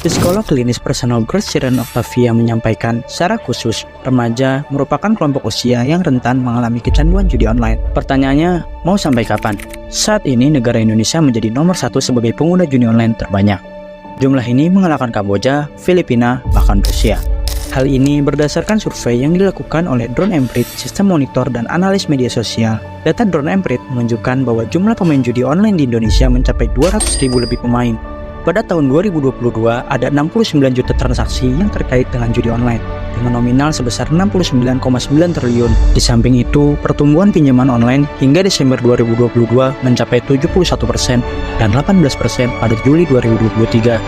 Psikolog klinis personal growth Sharon Octavia menyampaikan, secara khusus, remaja merupakan kelompok usia yang rentan mengalami kecanduan judi online. Pertanyaannya, mau sampai kapan? Saat ini negara Indonesia menjadi nomor 1 sebagai pengguna judi online terbanyak. Jumlah ini mengalahkan Kamboja, Filipina, bahkan Rusia. Hal ini berdasarkan survei yang dilakukan oleh Drone Emprit, sistem monitor dan analis media sosial. Data Drone Emprit menunjukkan bahwa jumlah pemain judi online di Indonesia mencapai 200.000 lebih pemain. Pada tahun 2022, ada 69 juta transaksi yang terkait dengan judi online, dengan nominal sebesar 69,9 triliun. Di samping itu, pertumbuhan pinjaman online hingga Desember 2022 mencapai 71% dan 18% pada Juli 2023.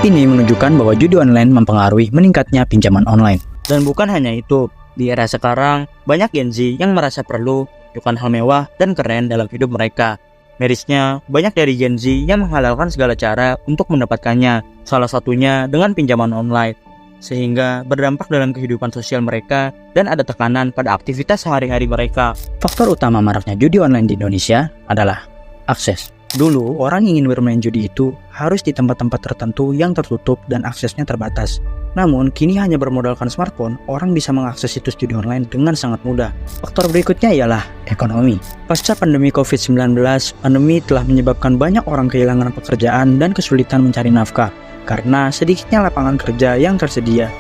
Ini menunjukkan bahwa judi online mempengaruhi meningkatnya pinjaman online. Dan bukan hanya itu, di era sekarang, banyak Gen Z yang merasa perlu melakukan hal mewah dan keren dalam hidup mereka. Mirisnya, banyak dari Gen Z yang menghalalkan segala cara untuk mendapatkannya, salah satunya dengan pinjaman online, sehingga berdampak dalam kehidupan sosial mereka dan ada tekanan pada aktivitas sehari-hari mereka. Faktor utama maraknya judi online di Indonesia adalah akses. Dulu, orang ingin bermain judi itu harus di tempat-tempat tertentu yang tertutup dan aksesnya terbatas. Namun, kini hanya bermodalkan smartphone, orang bisa mengakses situs judi online dengan sangat mudah. Faktor berikutnya ialah ekonomi. Pasca pandemi COVID-19, pandemi telah menyebabkan banyak orang kehilangan pekerjaan dan kesulitan mencari nafkah, karena sedikitnya lapangan kerja yang tersedia.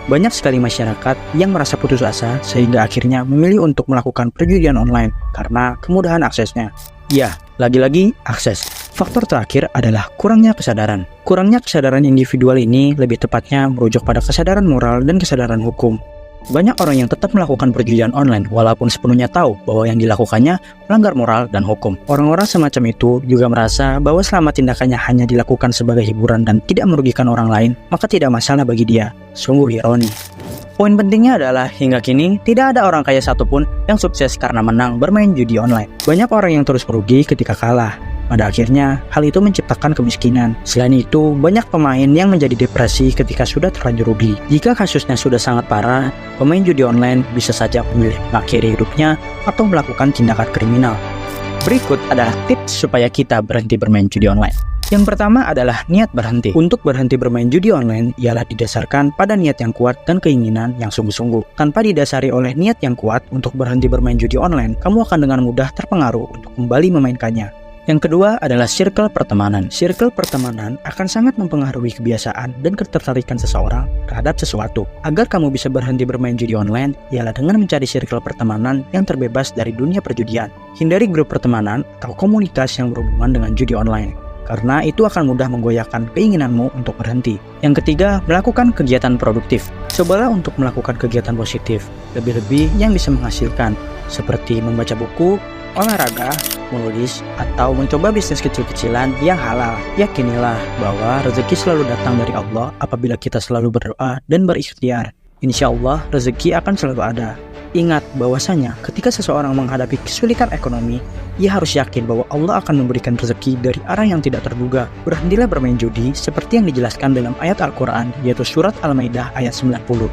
Banyak sekali masyarakat yang merasa putus asa sehingga akhirnya memilih untuk melakukan perjudian online karena kemudahan aksesnya. Ya, lagi-lagi akses. Faktor terakhir adalah kurangnya kesadaran. Kurangnya kesadaran individual ini lebih tepatnya merujuk pada kesadaran moral dan kesadaran hukum. Banyak orang yang tetap melakukan perjudian online walaupun sepenuhnya tahu bahwa yang dilakukannya melanggar moral dan hukum. Orang-orang semacam itu juga merasa bahwa selama tindakannya hanya dilakukan sebagai hiburan dan tidak merugikan orang lain, maka tidak masalah bagi dia. Sungguh ironi. Poin pentingnya adalah hingga kini tidak ada orang kaya satupun yang sukses karena menang bermain judi online. Banyak orang yang terus merugi ketika kalah. Pada akhirnya, hal itu menciptakan kemiskinan. Selain itu, banyak pemain yang menjadi depresi ketika sudah terlanjur rugi. Jika kasusnya sudah sangat parah, pemain judi online bisa saja memilih mengakhiri hidupnya atau melakukan tindakan kriminal. Berikut adalah tips supaya kita berhenti bermain judi online. Yang pertama adalah niat berhenti. Untuk berhenti bermain judi online ialah didasarkan pada niat yang kuat dan keinginan yang sungguh-sungguh. Tanpa didasari oleh niat yang kuat untuk berhenti bermain judi online, kamu akan dengan mudah terpengaruh untuk kembali memainkannya. Yang kedua adalah circle pertemanan. Circle pertemanan akan sangat mempengaruhi kebiasaan dan ketertarikan seseorang terhadap sesuatu. Agar kamu bisa berhenti bermain judi online, ialah dengan mencari circle pertemanan yang terbebas dari dunia perjudian. Hindari grup pertemanan atau komunitas yang berhubungan dengan judi online, karena itu akan mudah menggoyahkan keinginanmu untuk berhenti. Yang ketiga, melakukan kegiatan produktif. Cobalah untuk melakukan kegiatan positif, lebih-lebih yang bisa menghasilkan, seperti membaca buku, olahraga, menulis, atau mencoba bisnis kecil-kecilan yang halal. Yakinilah bahwa rezeki selalu datang dari Allah apabila kita selalu berdoa dan berikhtiar. Insya Allah rezeki akan selalu ada. Ingat bahwasanya ketika seseorang menghadapi kesulitan ekonomi, ia harus yakin bahwa Allah akan memberikan rezeki dari arah yang tidak terduga. Berhentilah bermain judi seperti yang dijelaskan dalam ayat Al-Quran, yaitu surat Al-Maidah ayat 90.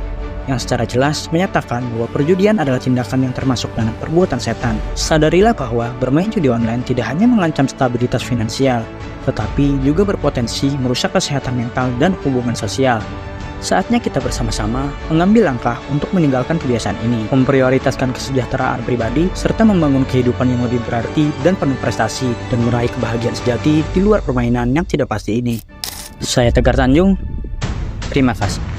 Yang secara jelas menyatakan bahwa perjudian adalah tindakan yang termasuk dalam perbuatan setan. Sadarilah bahwa bermain judi online tidak hanya mengancam stabilitas finansial, tetapi juga berpotensi merusak kesehatan mental dan hubungan sosial. Saatnya kita bersama-sama mengambil langkah untuk meninggalkan kebiasaan ini, memprioritaskan kesejahteraan pribadi, serta membangun kehidupan yang lebih berarti dan penuh prestasi, dan meraih kebahagiaan sejati di luar permainan yang tidak pasti ini. Saya Tegar Tanjung, terima kasih.